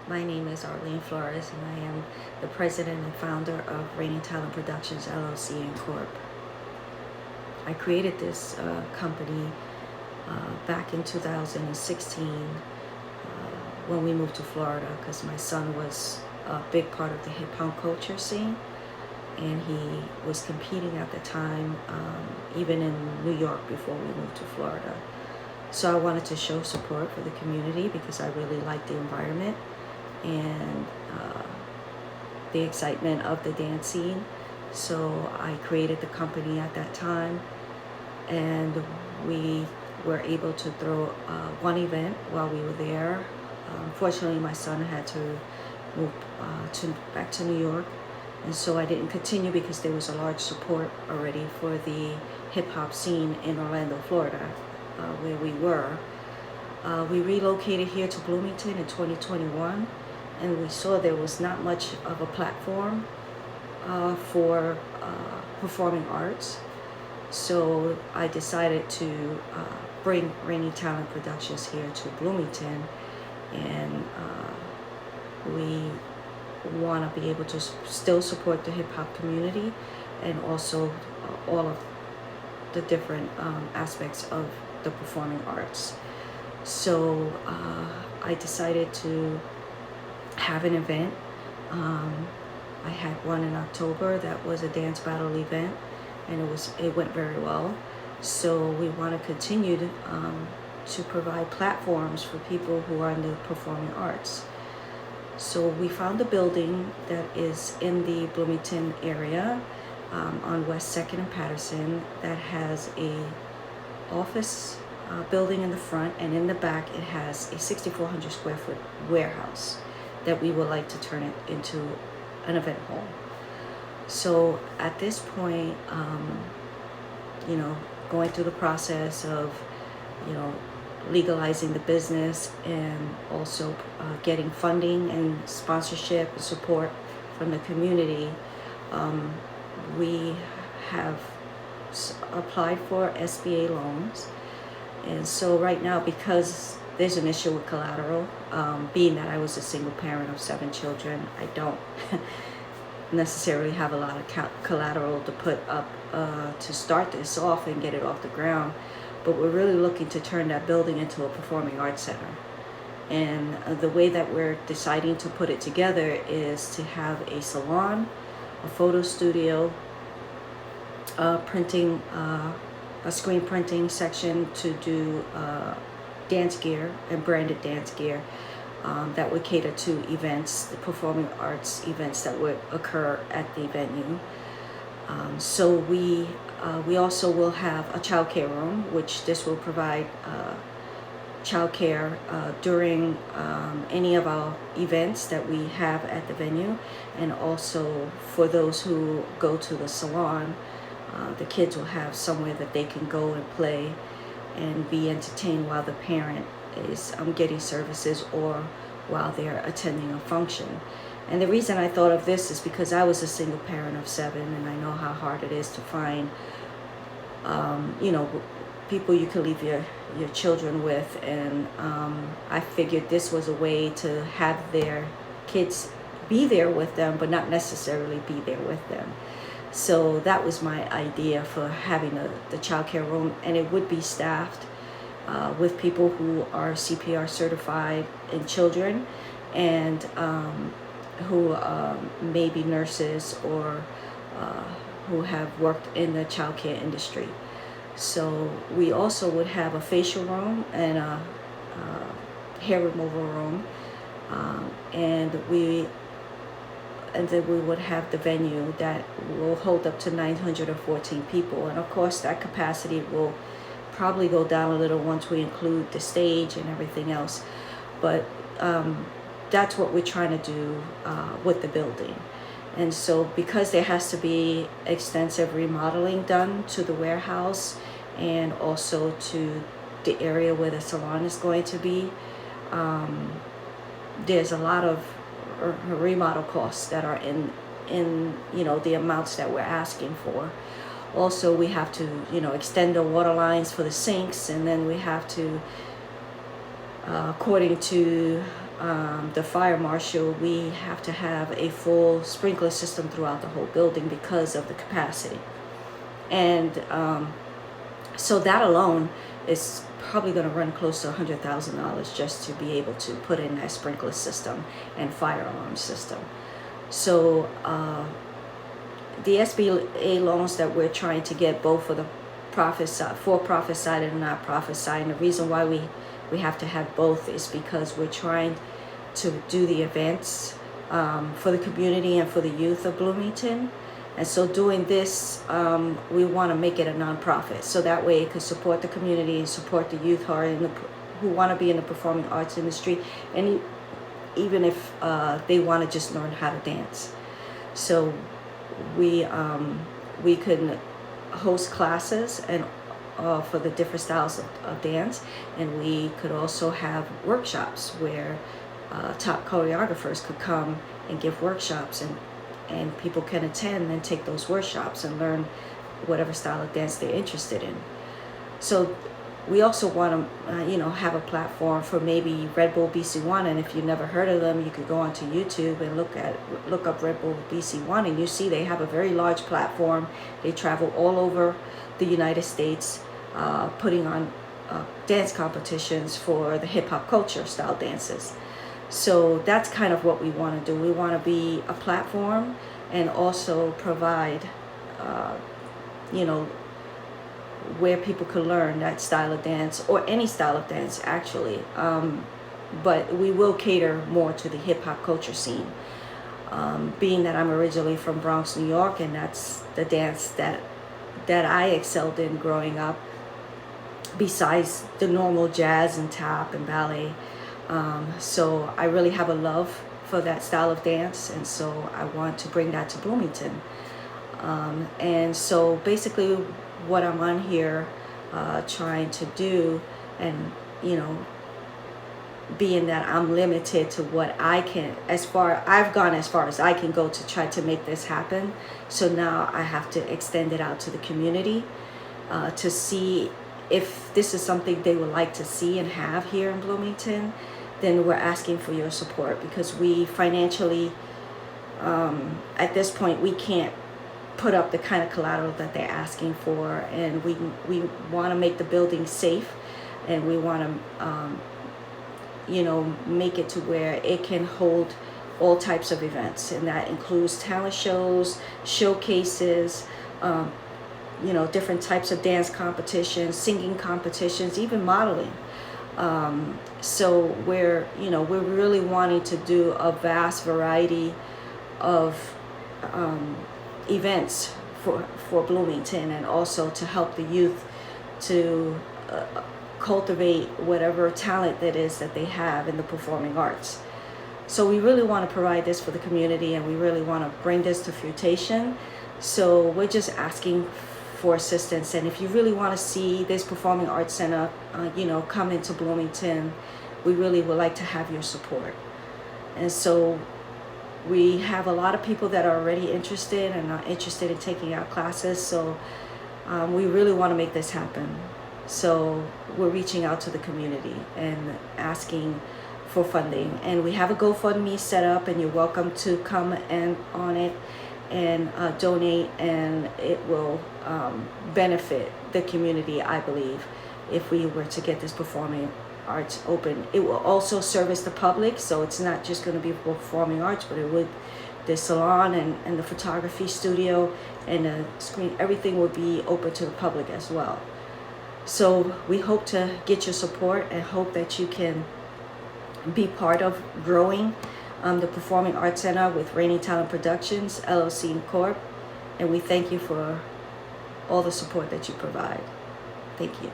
My name is Arlene Flores, and I am the president and founder of Reigning Talent Productions, LLC and Corp. I created this company back in 2016 when we moved to Florida because my son was a big part of the hip hop culture scene, and he was competing at the time, even in New York before we moved to Florida. So I wanted to show support for the community because I really liked the environment and the excitement of the dance scene. So I created the company at that time, and we were able to throw one event while we were there. Unfortunately, my son had to move back to New York, and so I didn't continue because there was a large support already for the hip hop scene in Orlando, Florida, where we were. We relocated here to Bloomington in 2021, and we saw there was not much of a platform for performing arts. So I decided to bring Reigning Talent Productions here to Bloomington, and we want to be able to still support the hip hop community and also all of the different aspects of the performing arts. So I decided to have an event. I had one in October that was a dance battle event, and it went very well. So we want to continue to provide platforms for people who are in the performing arts. So we found a building that is in the Bloomington area on West 2nd and Patterson that has a office building in the front, and in the back it has a 6,400 square foot warehouse that we would like to turn it into an event hall. So at this point, going through the process of, legalizing the business and also getting funding and sponsorship and support from the community, we have applied for SBA loans. And so right now, because there's an issue with collateral, being that I was a single parent of 7 children, I don't necessarily have a lot of collateral to put up to start this off and get it off the ground. But we're really looking to turn that building into a performing arts center. And the way that we're deciding to put it together is to have a salon, a photo studio, printing, a screen printing section to do dance gear and branded dance gear that would cater to events, the performing arts events that would occur at the venue. So we also will have a child care room, which this will provide child care during any of our events that we have at the venue, and also for those who go to the salon, the kids will have somewhere that they can go and play and be entertained while the parent is getting services or while they're attending a function. And the reason I thought of this is because I was a single parent of 7, and I know how hard it is to find, people you can leave your children with. And I figured this was a way to have their kids be there with them, but not necessarily be there with them. So that was my idea for having the childcare room, and it would be staffed with people who are CPR certified in children, and who may be nurses or who have worked in the childcare industry. So we also would have a facial room and a hair removal room, and then we would have the venue that will hold up to 914 people. And of course, that capacity will probably go down a little once we include the stage and everything else. But that's what we're trying to do with the building. And so because there has to be extensive remodeling done to the warehouse and also to the area where the salon is going to be, there's a lot of remodel costs that are in the amounts that we're asking for. Also, we have to extend the water lines for the sinks, and then we have to according to the fire marshal, we have to have a full sprinkler system throughout the whole building because of the capacity. And so that alone is probably going to run close to $100,000 just to be able to put in that sprinkler system and fire alarm system. So the SBA loans that we're trying to get, both for the for-profit side and the not-profit side, and the reason why we have to have both is because we're trying to do the events for the community and for the youth of Bloomington. And so doing this, we want to make it a nonprofit, so that way it could support the community and support the youth who want to be in the performing arts industry, and even if they want to just learn how to dance. So we could host classes and for the different styles of dance, and we could also have workshops where top choreographers could come and give workshops, and people can attend and take those workshops and learn whatever style of dance they're interested in. So we also want to, have a platform for maybe Red Bull BC1. And if you've never heard of them, you could go onto YouTube and look up Red Bull BC1, and you see they have a very large platform. They travel all over the United States, putting on dance competitions for the hip hop culture style dances. So that's kind of what we want to do. We want to be a platform and also provide, where people could learn that style of dance, or any style of dance actually. But we will cater more to the hip hop culture scene. Being that I'm originally from Bronx, New York, and that's the dance that I excelled in growing up, besides the normal jazz and tap and ballet. So I really have a love for that style of dance, and so I want to bring that to Bloomington. And so basically what I'm on here trying to do, and being that I'm limited to what I can, I've gone as far as I can go to try to make this happen. So now I have to extend it out to the community to see if this is something they would like to see and have here in Bloomington. Then we're asking for your support, because we financially, at this point, we can't put up the kind of collateral that they're asking for, and we want to make the building safe, and we want to make it to where it can hold all types of events, and that includes talent shows, showcases, different types of dance competitions, singing competitions, even modeling. So we're really wanting to do a vast variety of events for Bloomington, and also to help the youth to cultivate whatever talent that is that they have in the performing arts. So we really want to provide this for the community, and we really want to bring this to fruition. So we're just asking for assistance, and if you really want to see this performing arts center come into Bloomington, we really would like to have your support. And so we have a lot of people that are already interested and are interested in taking our classes, so we really want to make this happen. So we're reaching out to the community and asking for funding, and we have a GoFundMe set up, and you're welcome to come and on it and donate, and it will benefit the community, I believe, if we were to get this performing arts open. It will also service the public, so it's not just going to be performing arts, but it would, the salon and the photography studio and the screen, everything will be open to the public as well. So we hope to get your support, and hope that you can be part of growing the Performing Arts Center with Reigning Talent Productions, LLC and Corp. And we thank you for all the support that you provide. Thank you.